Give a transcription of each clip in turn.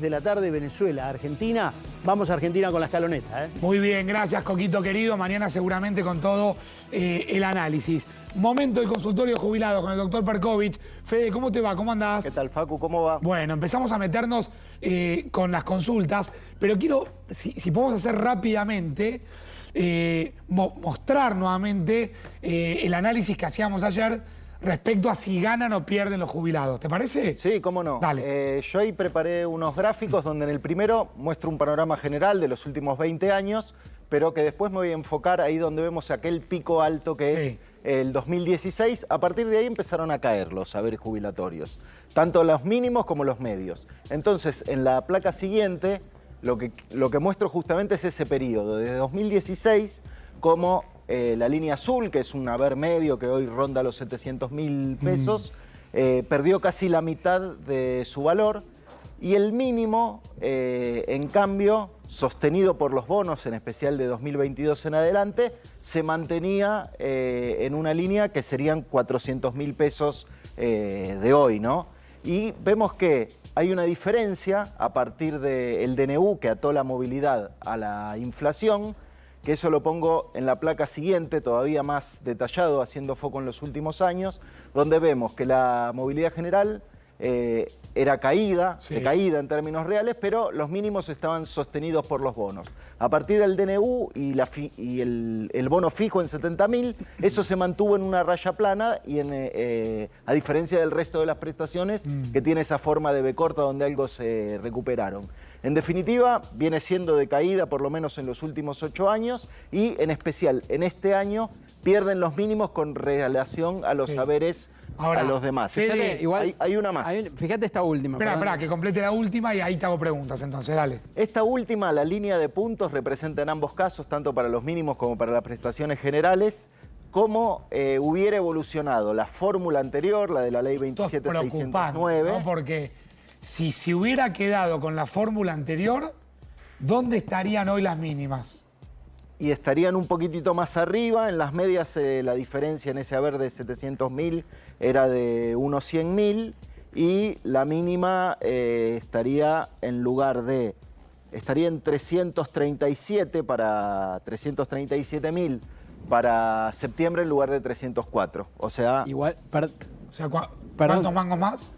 de la tarde, Venezuela, Argentina. Vamos a Argentina con la escaloneta, ¿eh? Muy bien, gracias Coquito querido. Mañana seguramente con todo el análisis. Momento del consultorio jubilado con el doctor Perkovich. Fede, ¿cómo te va? ¿Cómo andás? ¿Qué tal, Facu? ¿Cómo va? Bueno, empezamos a meternos con las consultas, pero quiero, si podemos hacer rápidamente, mostrar nuevamente el análisis que hacíamos ayer respecto a si ganan o pierden los jubilados. ¿Te parece? Sí, cómo no. Dale. Yo ahí preparé unos gráficos donde en el primero muestro un panorama general de los últimos 20 años, pero que después me voy a enfocar ahí donde vemos aquel pico alto que es el 2016. A partir de ahí empezaron a caer los saberes jubilatorios, tanto los mínimos como los medios. Entonces, en la placa siguiente, lo que muestro justamente es ese periodo, desde 2016 como la línea azul, que es un haber medio que hoy ronda los 700.000 pesos, perdió casi la mitad de su valor, y el mínimo, en cambio, sostenido por los bonos, en especial de 2022 en adelante, se mantenía en una línea que serían 400.000 pesos de hoy, ¿no? Y vemos que hay una diferencia a partir del DNU que ató la movilidad a la inflación, que eso lo pongo en la placa siguiente, todavía más detallado, haciendo foco en los últimos años, donde vemos que la movilidad general era caída, decaída en términos reales, pero los mínimos estaban sostenidos por los bonos. A partir del DNU y el bono fijo en 70.000, eso se mantuvo en una raya plana, y a diferencia del resto de las prestaciones, que tiene esa forma de B corta donde algo se recuperaron. En definitiva, viene siendo decaída por lo menos en los últimos 8 años, y en especial en este año pierden los mínimos con relación a los saberes. Ahora, a los demás. Fede, igual hay una más. Fíjate esta última. Espera, que complete la última y ahí te hago preguntas, entonces, dale. Esta última, la línea de puntos, representa en ambos casos, tanto para los mínimos como para las prestaciones generales, cómo hubiera evolucionado la fórmula anterior, la de la ley 27609. ¿No? Porque si se hubiera quedado con la fórmula anterior, ¿dónde estarían hoy las mínimas? Y estarían un poquitito más arriba. En las medias la diferencia en ese haber de 700.000 era de unos 100.000, y la mínima estaría en 337 para 337.000 para septiembre en lugar de 304. O sea, igual, ¿cuántos mangos más?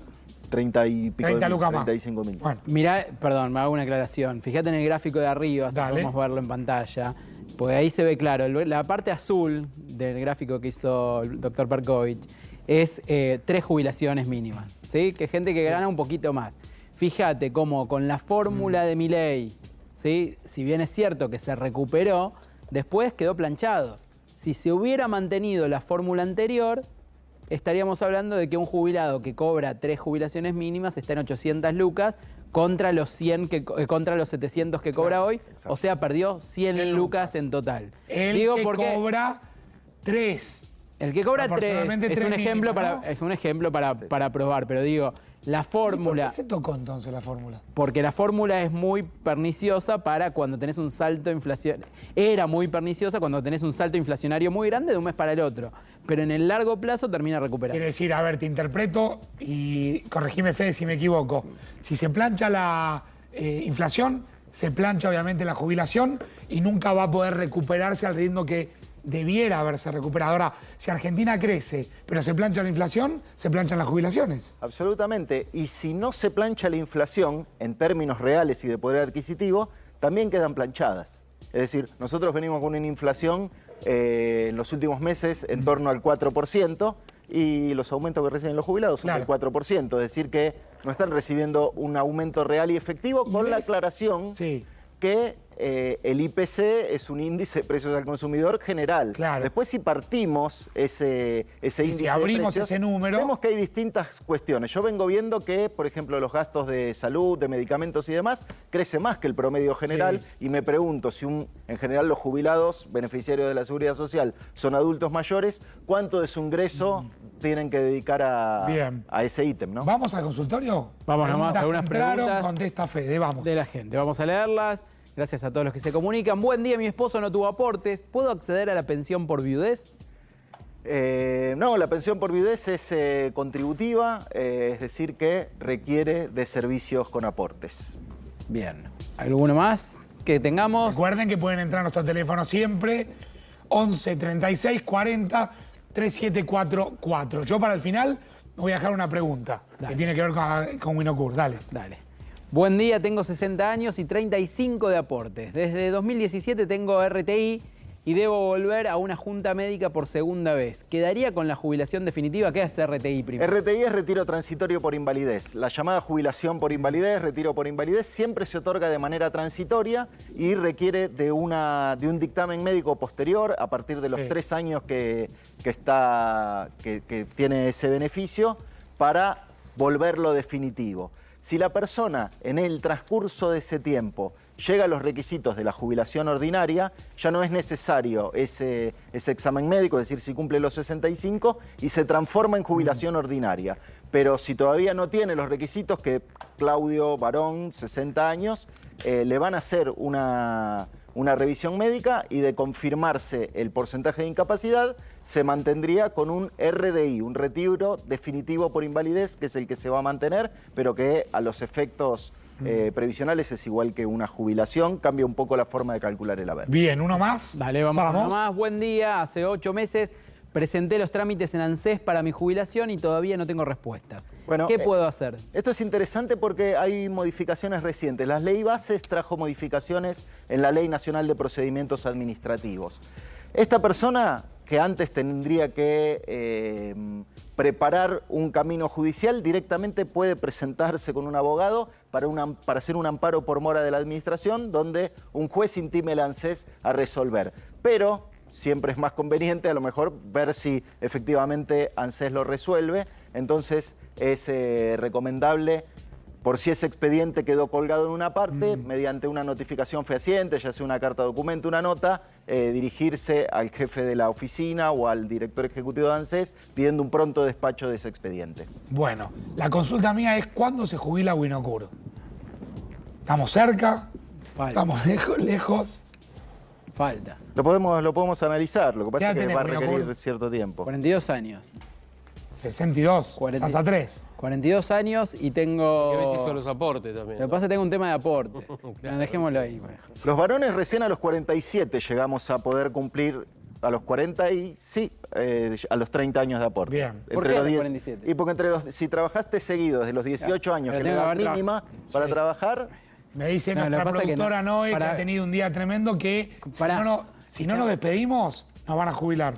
30 y pico, 30 lucas más. 35.000. Bueno. Mirá, perdón, me hago una aclaración. Fíjate en el gráfico de arriba, si podemos verlo en pantalla, porque ahí se ve claro. La parte azul del gráfico que hizo el doctor Perkovich es 3 jubilaciones mínimas, ¿sí? Que gente que gana un poquito más. Fíjate cómo con la fórmula de Milei, ¿sí? Si bien es cierto que se recuperó, después quedó planchado. Si se hubiera mantenido la fórmula anterior, estaríamos hablando de que un jubilado que cobra 3 jubilaciones mínimas está en 800 lucas contra los 700 que cobra hoy. Exacto. O sea, perdió 100 lucas en total. Cobra 3. El que cobra 3 es un ejemplo para probar, pero digo, la fórmula... ¿Por qué se tocó entonces la fórmula? Porque la fórmula es muy perniciosa para cuando tenés un salto inflacionario. Era muy perniciosa cuando tenés un salto inflacionario muy grande de un mes para el otro. Pero en el largo plazo termina recuperando. Quiere decir, a ver, te interpreto y corregime, Fede, si me equivoco. Si se plancha la inflación, se plancha obviamente la jubilación y nunca va a poder recuperarse al ritmo que debiera haberse recuperado. Ahora, si Argentina crece, pero se plancha la inflación, se planchan las jubilaciones. Absolutamente. Y si no se plancha la inflación, en términos reales y de poder adquisitivo, también quedan planchadas. Es decir, nosotros venimos con una inflación en los últimos meses en torno al 4%, y los aumentos que reciben los jubilados son del 4%. Es decir, que no están recibiendo un aumento real y efectivo, con la aclaración que el IPC es un índice de precios al consumidor general. Claro. Después, si partimos ese índice si abrimos de precios, ese número, vemos que hay distintas cuestiones. Yo vengo viendo que, por ejemplo, los gastos de salud, de medicamentos y demás, crece más que el promedio general, y me pregunto si en general los jubilados, beneficiarios de la Seguridad Social, son adultos mayores, ¿cuánto de su ingreso tienen que dedicar a ese ítem, ¿no? ¿Vamos al consultorio? Vamos nomás, algunas preguntas contesta Fede, vamos. De la gente, vamos a leerlas. Gracias a todos los que se comunican. Buen día, mi esposo no tuvo aportes. ¿Puedo acceder a la pensión por viudez? No, la pensión por viudez es contributiva, es decir, que requiere de servicios con aportes. Bien. ¿Alguno más que tengamos? Recuerden que pueden entrar a nuestro teléfono siempre, 11 36 40 3744. Yo para el final voy a dejar una pregunta que tiene que ver con Winocur. Dale. Buen día, tengo 60 años y 35 de aportes. Desde 2017 tengo RTI y debo volver a una junta médica por segunda vez. ¿Quedaría con la jubilación definitiva? ¿Qué es RTI primero? RTI es retiro transitorio por invalidez. La llamada jubilación por invalidez, retiro por invalidez, siempre se otorga de manera transitoria y requiere de un dictamen médico posterior a partir de los 3 años que tiene ese beneficio para volverlo definitivo. Si la persona en el transcurso de ese tiempo llega a los requisitos de la jubilación ordinaria, ya no es necesario ese examen médico, es decir, si cumple los 65 y se transforma en jubilación ordinaria. Pero si todavía no tiene los requisitos, que Claudio Barón, 60 años, le van a hacer una revisión médica y de confirmarse el porcentaje de incapacidad, se mantendría con un RDI, un retiro definitivo por invalidez, que es el que se va a mantener, pero que a los efectos previsionales es igual que una jubilación, cambia un poco la forma de calcular el haber. Bien, ¿uno más? Dale, vamos. Uno más. Buen día, hace 8 meses presenté los trámites en ANSES para mi jubilación y todavía no tengo respuestas. Bueno, ¿qué puedo hacer? Esto es interesante porque hay modificaciones recientes. La Ley Bases trajo modificaciones en la Ley Nacional de Procedimientos Administrativos. Esta persona, que antes tendría que preparar un camino judicial, directamente puede presentarse con un abogado para hacer un amparo por mora de la administración, donde un juez intime el ANSES a resolver. Pero siempre es más conveniente a lo mejor ver si efectivamente ANSES lo resuelve. Entonces es recomendable, por si ese expediente quedó colgado en una parte, mediante una notificación fehaciente, ya sea una carta documento, una nota, dirigirse al jefe de la oficina o al director ejecutivo de ANSES pidiendo un pronto despacho de ese expediente. Bueno, la consulta mía es ¿cuándo se jubila Winocur? ¿Estamos cerca? Falta. ¿Estamos lejos? Falta. Lo podemos analizar, lo que pasa es que va a requerir Winocur? cierto tiempo. 42 años. 62, estás a 3. 42 años y tengo... Hay que ver si son los aportes también. Lo que pasa es que tengo un tema de aporte. Claro. Dejémoslo ahí. Los varones recién a los 47 llegamos a poder cumplir a los 40 y sí, a los 30 años de aporte. Bien. ¿Por qué a los 47? Y porque si trabajaste seguido desde los 18 años, que es la edad mínima para trabajar... Me dice nuestra productora Noé, que ha tenido un día tremendo, que si no nos despedimos, nos van a jubilar.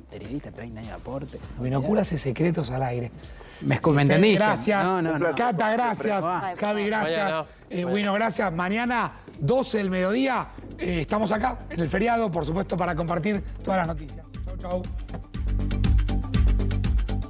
Periodista, 30 años de aporte. Winocur hace secretos al aire. ¿Me entendiste? Gracias. No. Cata, gracias. Javi, gracias. Wino, gracias. Mañana, 12 del mediodía, estamos acá en el feriado, por supuesto, para compartir todas las noticias. Chau, chau.